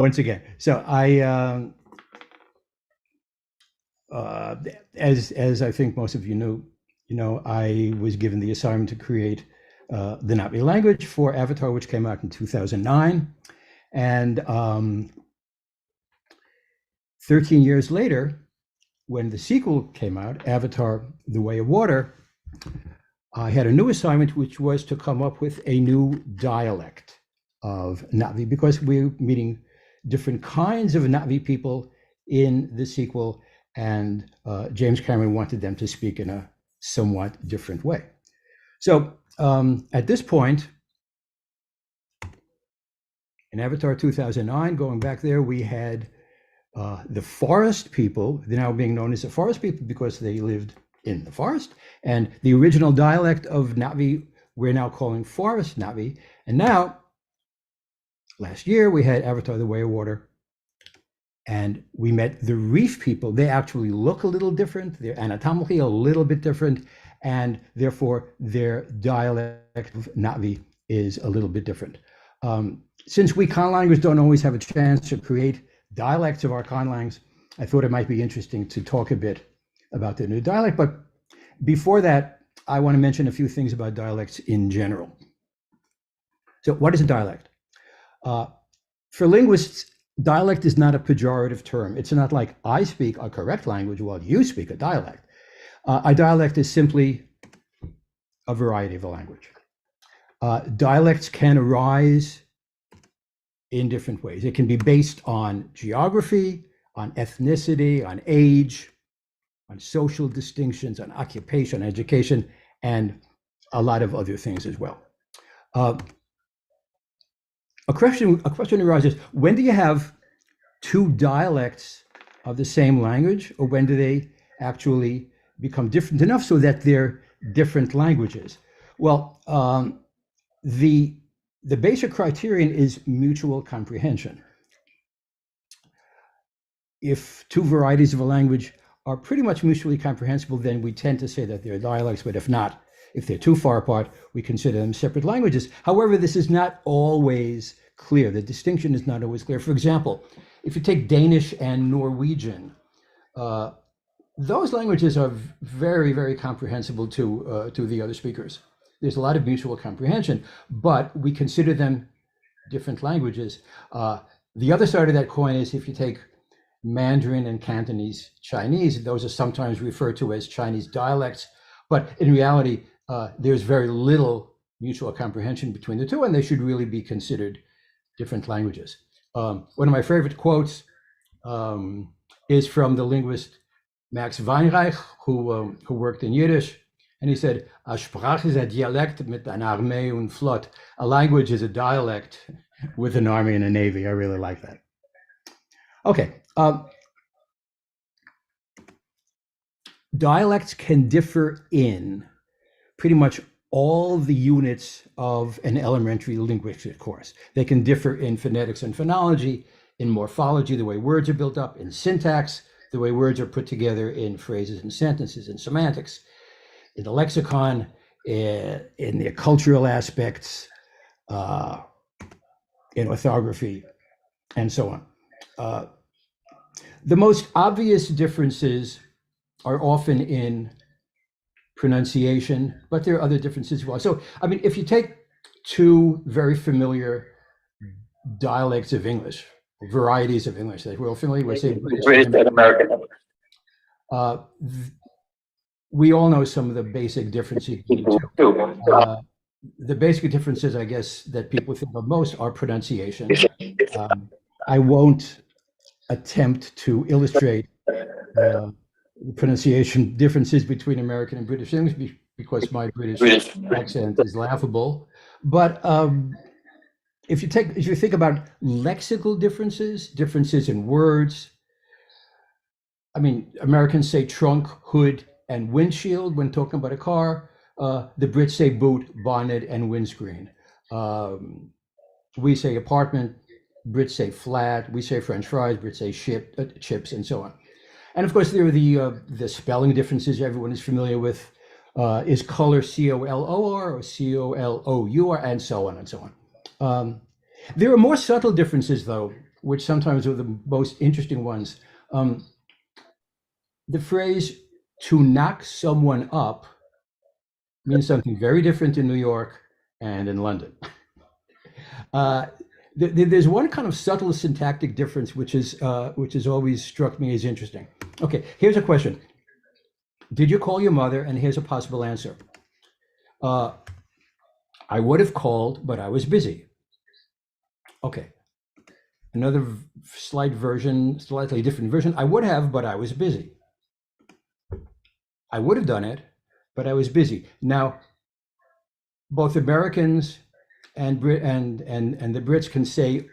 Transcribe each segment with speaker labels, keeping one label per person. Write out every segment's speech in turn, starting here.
Speaker 1: once again. So I, as I think most of you know, I was given the assignment to create the Navi language for Avatar, which came out in 2009, and 13 years later, when the sequel came out, Avatar: The Way of Water, I had a new assignment, which was to come up with a new dialect of Navi, because we're meeting different kinds of Navi people in the sequel, and James Cameron wanted them to speak in a somewhat different way. So at this point, in Avatar 2009, going back there, we had the forest people. They're now being known as the forest people because they lived in the forest. And the original dialect of Navi, we're now calling Forest Navi. And now, last year, we had Avatar: The Way of Water, and we met the reef people. They actually look a little different. They're anatomically a little bit different, and therefore their dialect of Navi is a little bit different. Since we conlangers don't always have a chance to create dialects of our conlangs, I thought it might be interesting to talk a bit about the new dialect. But before that, I want to mention a few things about dialects in general. So what is a dialect? For linguists, dialect is not a pejorative term. It's not like I speak a correct language while you speak a dialect. A dialect is simply a variety of a language. Dialects can arise in different ways. It can be based on geography, on ethnicity, on age, on social distinctions, on occupation, education, and a lot of other things as well. A question arises: when do you have two dialects of the same language, or when do they actually become different enough so that they're different languages? Well, the basic criterion is mutual comprehension. If two varieties of a language are pretty much mutually comprehensible, then we tend to say that they're dialects. But if not, if they're too far apart, we consider them separate languages. However, this is not always clear. The distinction is not always clear. For example, if you take Danish and Norwegian, those languages are very, very comprehensible to the other speakers. There's a lot of mutual comprehension, but we consider them different languages. The other side of that coin is if you take Mandarin and Cantonese Chinese, those are sometimes referred to as Chinese dialects, but in reality, there's very little mutual comprehension between the two, and they should really be considered different languages. One of my favorite quotes is from the linguist Max Weinreich, who worked in Yiddish, and he said, "A Sprache ist ein Dialekt mit einer Armee und Flot." A language is a dialect with an army and a navy. I really like that. Okay. Dialects can differ in pretty much all the units of an elementary linguistic course. They can differ in phonetics and phonology, in morphology, the way words are built up, in syntax, the way words are put together in phrases and sentences, in semantics, in the lexicon, in the cultural aspects, in orthography, and so on. The most obvious differences are often in pronunciation, but there are other differences as well. So, I mean, if you take two very familiar dialects of English, varieties of English that we're all familiar with, say British and American, we all know some of the basic differences between the two. The basic differences, I guess, that people think of most are pronunciation. I won't attempt to illustrate pronunciation differences between American and British English because my British accent is laughable. But if you think about lexical differences in words, I mean, Americans say trunk, hood, and windshield when talking about a car. The Brits say boot, bonnet, and windscreen. We say apartment, Brits say flat. We say French fries, Brits say chips, and so on. And of course, there are the spelling differences everyone is familiar with. Is color C-O-L-O-R or C-O-L-O-U-R, and so on and so on. There are more subtle differences, though, which sometimes are the most interesting ones. The phrase "to knock someone up" means something very different in New York and in London. Uh, there's one kind of subtle syntactic difference, which has always struck me as interesting. Okay, here's a question: did you call your mother? And here's a possible answer: uh, I would have called, but I was busy. Okay, another slightly different version: I would have, but I was busy. I would have done it, but I was busy. Now, both Americans and the Brits can say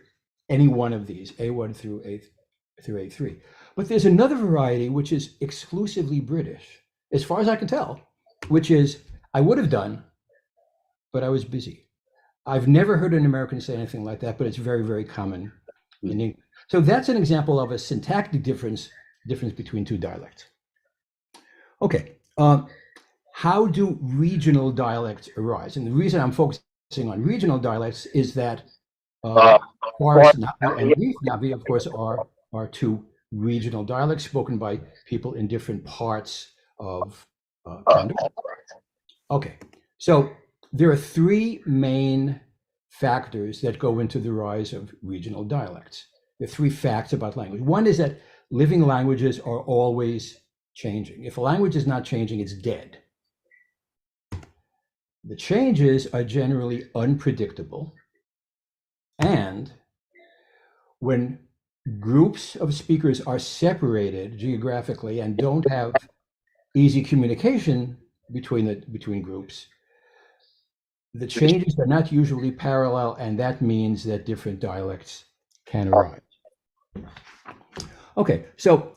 Speaker 1: any one of these, A1 through A3. But there's another variety which is exclusively British, as far as I can tell, which is I would have done, but I was busy. I've never heard an American say anything like that, but it's very, very common in English. So that's an example of a syntactic difference between two dialects. Okay, how do regional dialects arise? And the reason I'm focusing on regional dialects is that Forest Navi and Reef Navi, of course, are two regional dialects spoken by people in different parts of Canada. Okay, so there are three main factors that go into the rise of regional dialects. There are three facts about language. One is that living languages are always changing. If a language is not changing, it's dead. The changes are generally unpredictable. And when groups of speakers are separated geographically and don't have easy communication between groups, the changes are not usually parallel, and that means that different dialects can arise. Okay, so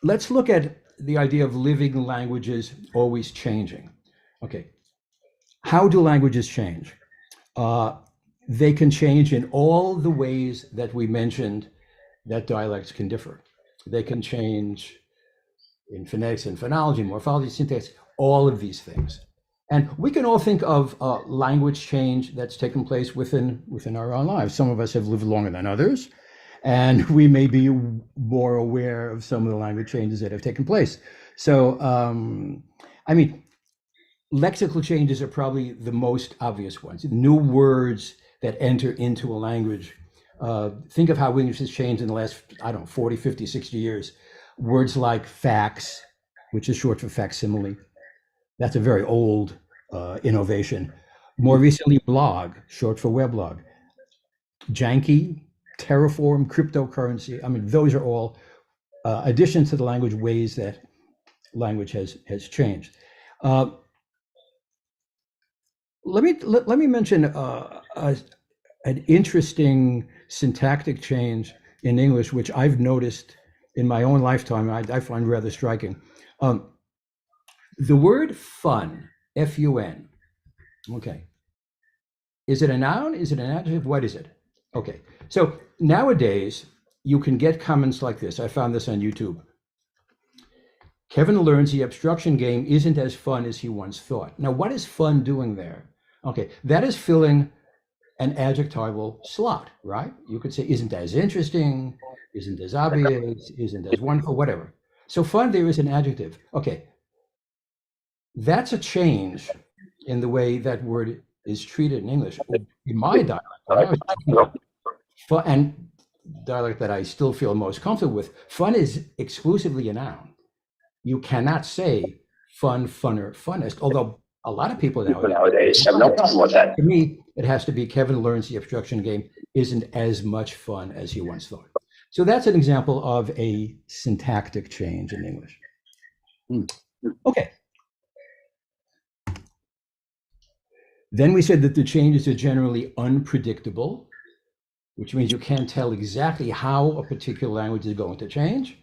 Speaker 1: let's look at the idea of living languages always changing. Okay, how do languages change? They can change in all the ways that we mentioned that dialects can differ. They can change in phonetics and phonology, morphology, syntax, all of these things. And we can all think of language change that's taken place within our own lives. Some of us have lived longer than others, and we may be more aware of some of the language changes that have taken place. So, I mean, lexical changes are probably the most obvious ones. New words that enter into a language. Think of how English has changed in the last, 40, 50, 60 years. Words like fax, which is short for facsimile. That's a very old innovation. More recently, blog, short for weblog. Janky, terraform, cryptocurrency. I mean, those are all additions to the language, ways that language has changed. Let me mention an interesting syntactic change in English, which I've noticed in my own lifetime. I find rather striking. The word fun, F-U-N. Okay. Is it a noun? Is it an adjective? What is it? Okay. So nowadays you can get comments like this. I found this on YouTube. Kevin learns the obstruction game isn't as fun as he once thought. Now, what is fun doing there? Okay, that is filling an adjectival slot, right? You could say isn't as interesting, isn't as obvious, isn't as wonderful, whatever. So fun there is an adjective. Okay, that's a change in the way that word is treated in English. In my dialect, and dialect that I still feel most comfortable with, fun is exclusively a noun. You cannot say fun, funner, funnest, although a lot of people nowadays have no problem with that. To me, it has to be Kevin learns the obstruction game isn't as much fun as he once thought. So that's an example of a syntactic change in English. Okay. Then we said that the changes are generally unpredictable, which means you can't tell exactly how a particular language is going to change.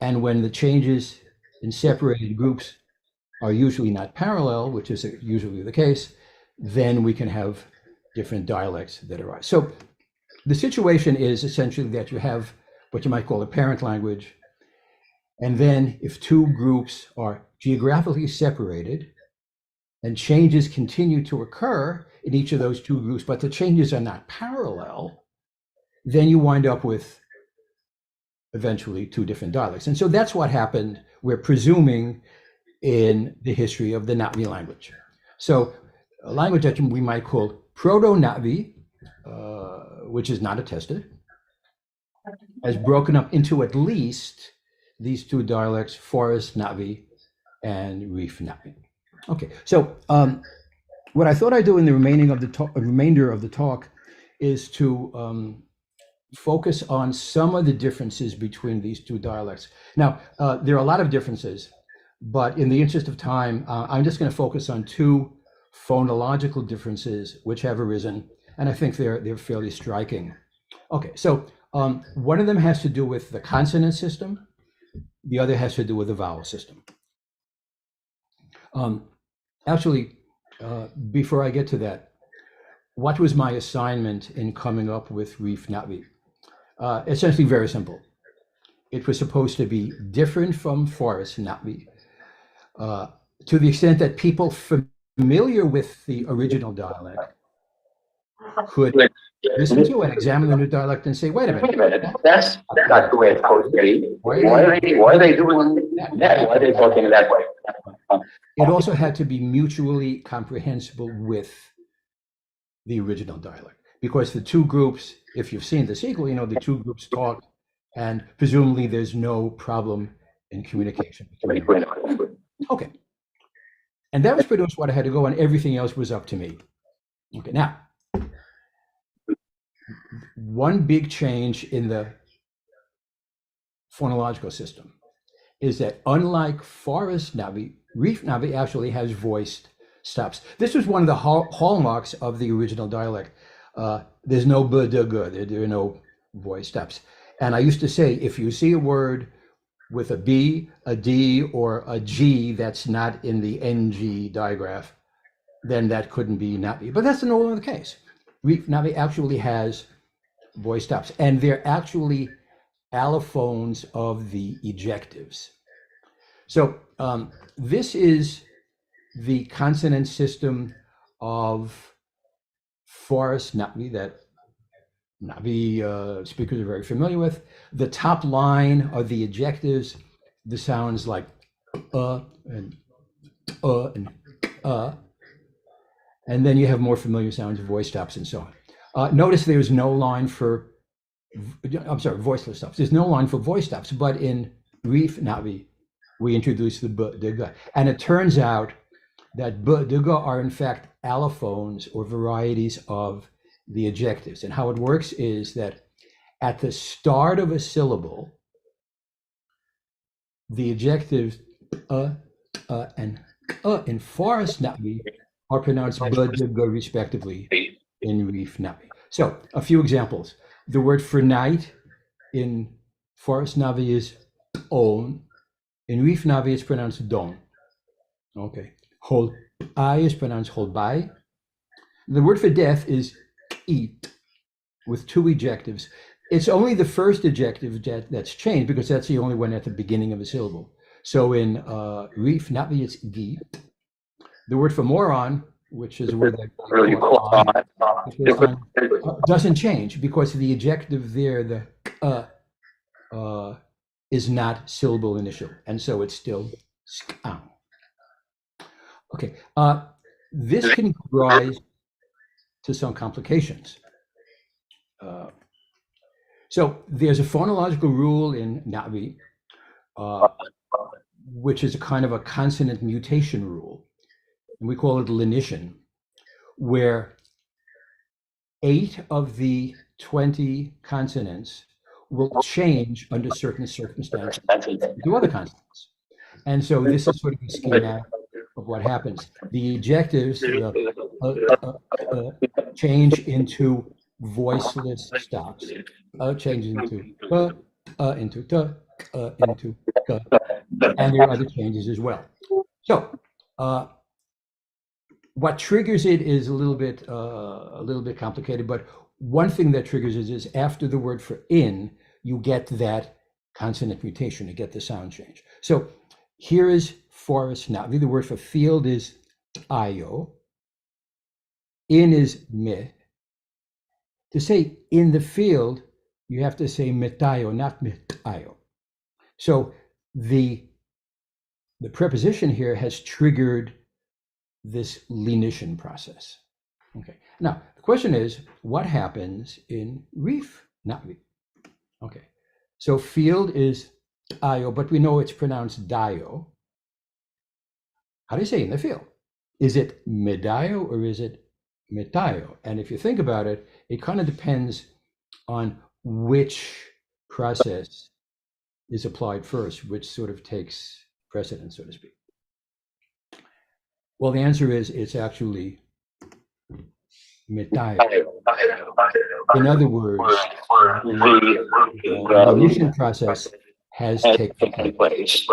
Speaker 1: And when the changes in separated groups are usually not parallel, which is usually the case, then we can have different dialects that arise. So the situation is essentially that you have what you might call a parent language. And then if two groups are geographically separated, and changes continue to occur in each of those two groups, but the changes are not parallel, then you wind up with eventually two different dialects. And so that's what happened, we're presuming, in the history of the Na'vi language. So a language that we might call Proto-Na'vi, which is not attested, has broken up into at least these two dialects, Forest Na'vi and Reef Na'vi. Okay, so what I thought I'd do in the remainder of the talk is to focus on some of the differences between these two dialects. Now, there are a lot of differences, but in the interest of time, I'm just going to focus on two phonological differences which have arisen, and I think they're fairly striking. Okay, so one of them has to do with the consonant system, the other has to do with the vowel system. Actually, before I get to that, what was my assignment in coming up with Reef Na'vi? Essentially very simple. It was supposed to be different from Forest Na'vi, to the extent that people familiar with the original dialect could listen to and examine the new dialect and say, wait a minute,
Speaker 2: that's not the way it's supposed to be. Why are they doing that? Why are they talking that way?
Speaker 1: It also had to be mutually comprehensible with the original dialect, because the two groups, if you've seen the sequel, you know, the two groups talk, and presumably there's no problem in communication. Okay. And that was pretty much what I had to go, and everything else was up to me. Okay, now, one big change in the phonological system is that unlike Forest Na'vi, Reef Na'vi actually has voiced stops. This was one of the hallmarks of the original dialect. There's no b, d, g, there are no voice stops. And I used to say, if you see a word with a B, a D, or a G that's not in the NG digraph, then that couldn't be Na'vi. But that's no longer the case. Reef Na'vi actually has voice stops, and they're actually allophones of the ejectives. So this is the consonant system of Forest Na'vi that Na'vi speakers are very familiar with. The top line are the ejectives, the sounds like and and then you have more familiar sounds, voice stops, and so on. Notice there's no line for, I'm sorry, voiceless stops. There's no line for voice stops, but in Reef Na'vi, we introduce the b, d, g. And it turns out that b, d, g are in fact allophones or varieties of the ejectives. And how it works is that at the start of a syllable, the ejectives and in Forest Na'vi are pronounced b, d, g respectively in Reef Na'vi. So a few examples. The word for night in Forest Na'vi is on. In Reef Na'vi, it's pronounced don. Okay. Hol I is pronounced hol by. The word for death is eat with two ejectives. It's only the first ejective that's changed because that's the only one at the beginning of a syllable. So in Reef Na'vi, it's gi. The word for moron, which is a word that really doesn't change because the ejective there, the is not syllable initial, and so it's still sk'ang. Okay, this can give rise to some complications. So there's a phonological rule in Na'vi, which is a kind of a consonant mutation rule, and we call it lenition, where 8 of the 20 consonants will change under certain circumstances to other consonants. And so this is sort of a schematic of what happens. The ejectives change into voiceless stops, changes into into into and there are other changes as well. So what triggers it is a little bit complicated, but one thing that triggers it is after the word for in, you get that consonant mutation, you get the sound change. So here is Forest Na'vi. The word for field is ayo. In is me. To say in the field, you have to say metayo, not metayo. So the preposition here has triggered this lenition process. Okay. Now the question is, what happens in reef, not reef? Okay. So field is ayo, but we know it's pronounced dio. How do you say in the field? Is it medayo or is it metayo? And if you think about it, it kind of depends on which process is applied first, which sort of takes precedence, so to speak. Well, the answer is it's actually metayo. In other words, the lenition process has taken place,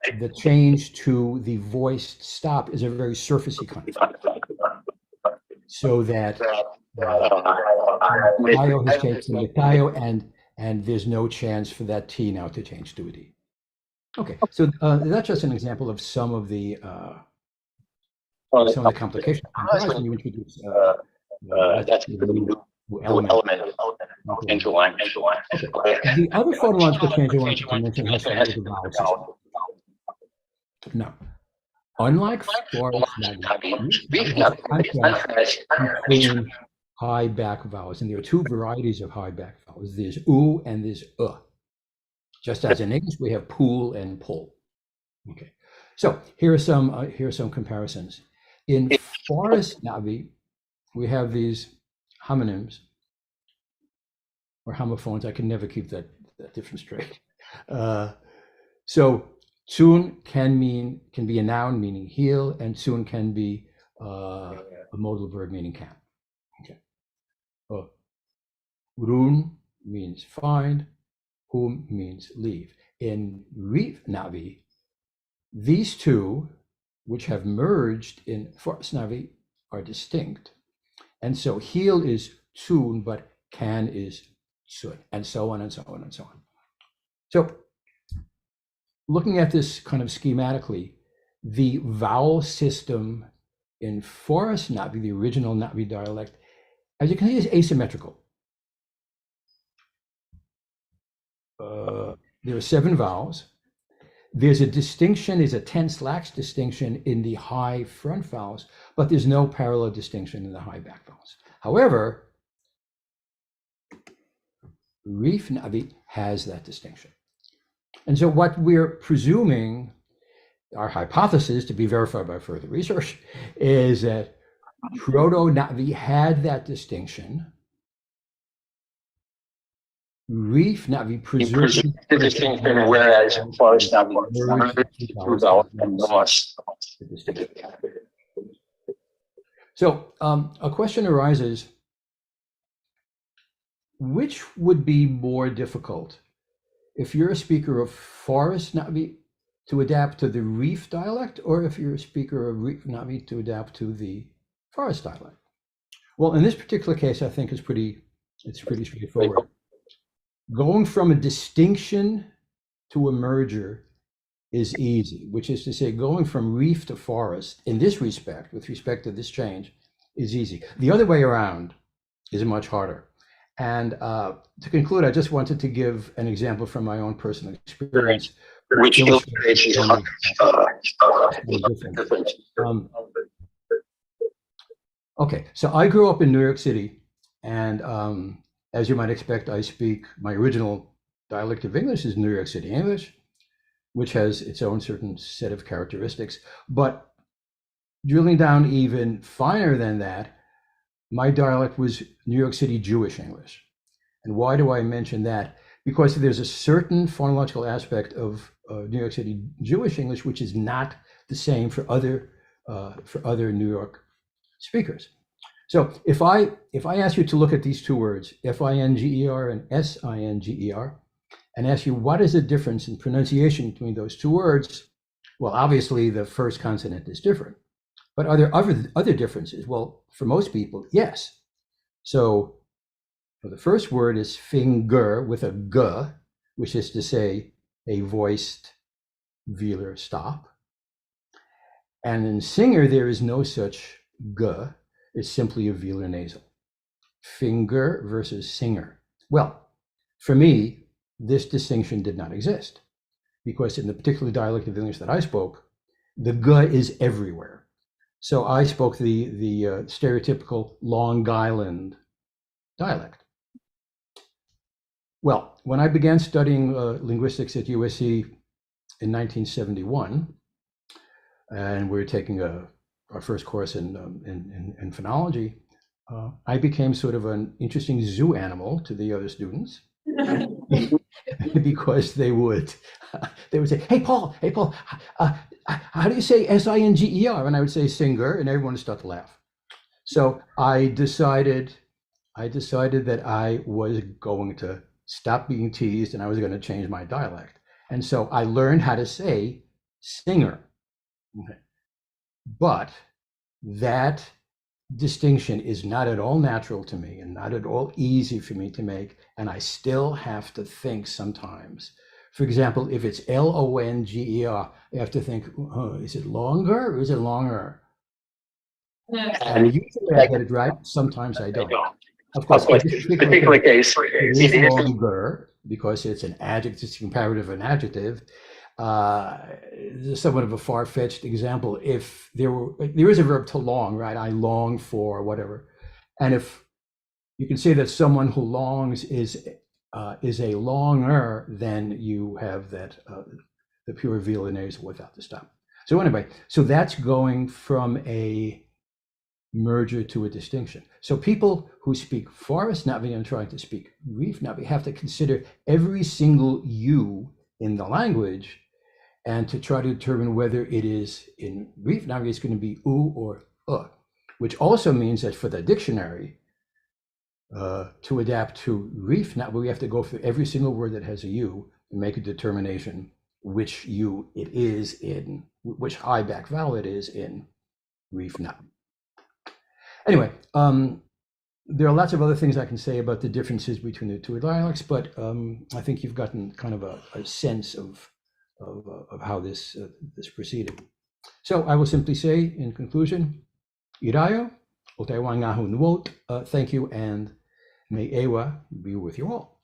Speaker 1: and the change to the voiced stop is a very surfacey kind of, so that Tayo has changed to metayo, and there's no chance for that T now to change to a D. Okay, so that's just an example of some of the complications when you introduce that's a new element into language. Okay. The other phonological change I wanted to mention has to do with the vowel system. Now, unlike forest language, has a contrast between high back vowels, and there are two varieties of high back vowels. There's oo and there's Just as in English, we have pool and pull. Okay, so here are some comparisons. In forest Navi, we have these homonyms or homophones. I can never keep that difference straight. So tsun can be a noun meaning heel, and tsun can be a modal verb meaning can. Okay. Run means find, hum means leave. In Reef Navi, these two, which have merged in Forest Navi, are distinct. And so heel is tsun, but can is tsun, and so on and so on and so on. So looking at this kind of schematically, the vowel system in Forest Navi, the original Navi dialect, as you can see, is asymmetrical. There are 7 vowels. There's a distinction, there's a tense lax distinction in the high front vowels, but there's no parallel distinction in the high back vowels. However, Reef Navi has that distinction. And so what we're presuming, our hypothesis to be verified by further research, is that Proto-Navi had that distinction. Reef Navi preserved the distinction, whereas Forest Navi So a question arises, which would be more difficult if you're a speaker of Forest Navi to adapt to the Reef dialect, or if you're a speaker of Reef Navi to adapt to the Forest dialect? Well, in this particular case, I think it's pretty straightforward. Going from a distinction to a merger is easy, which is to say going from reef to forest in this respect, with respect to this change, is easy. The other way around is much harder. And to conclude, I just wanted to give an example from my own personal experience, which illustrates the difference. Okay, so I grew up in New York City, and as you might expect, I speak, my original dialect of English is New York City English, which has its own certain set of characteristics. But drilling down even finer than that, my dialect was New York City Jewish English. And why do I mention that? Because there's a certain phonological aspect of New York City Jewish English which is not the same for other New York speakers. So if I ask you to look at these two words, F-I-N-G-E-R and S-I-N-G-E-R, and ask you what is the difference in pronunciation between those two words, well, obviously the first consonant is different. But are there other differences? Well, for most people, yes. So the first word is finger with a G, which is to say a voiced velar stop. And in singer, there is no such g. It's simply a velar nasal. Finger versus singer. Well, for me, this distinction did not exist because in the particular dialect of English that I spoke, the g is everywhere. So I spoke the stereotypical Long Island dialect. Well, when I began studying linguistics at USC in 1971, and we were taking our first course in phonology, I became sort of an interesting zoo animal to the other students because they would say, "Hey Paul, how do you say singer?" And I would say singer, and everyone would start to laugh. So I decided that I was going to stop being teased and I was going to change my dialect. And so I learned how to say singer. Okay. But that distinction is not at all natural to me and not at all easy for me to make. And I still have to think sometimes. For example, if it's Longer, I have to think, is it longer or is it longer? And usually I get it right. Sometimes I don't. Of course, in this particular case, it is longer because it's an adjective, it's a comparative of an adjective. Somewhat of a far-fetched example. If there is a verb to long, right? I long for whatever. And if you can say that someone who longs is a longer, then you have that the pure velar nasal without the stop. So anyway, so that's going from a merger to a distinction. So people who speak Forest Navi and trying to speak Reef Navi have to consider every single U in the language and to try to determine whether it is in Reef Navi it's going to be U or which also means that for the dictionary, to adapt to Reef Navi, we have to go through every single word that has a U and make a determination which U it is in, which high back vowel it is in Reef Navi. Anyway, there are lots of other things I can say about the differences between the two dialects, but I think you've gotten kind of a sense of how this proceeded. So I will simply say in conclusion, Irayo, Otaiwangahu Nuot, thank you, and may Ewa be with you all.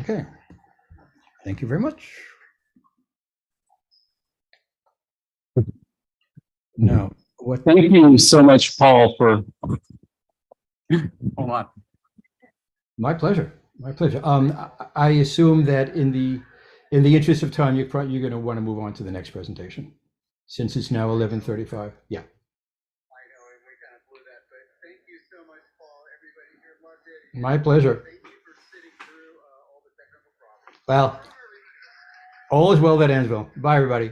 Speaker 1: Okay, thank you very much. Now,
Speaker 3: Thank you so much, Paul, for. Hold on.
Speaker 1: My pleasure. My pleasure. I assume that in the interest of time, you're going to want to move on to the next presentation, since it's now 11:35. Yeah.
Speaker 4: I know, and we kind of blew that, but thank you so much, Paul. Everybody here loved it.
Speaker 1: My pleasure.
Speaker 4: Thank you for sitting through all the technical problems.
Speaker 1: Well, all is well that ends well. Bye, everybody.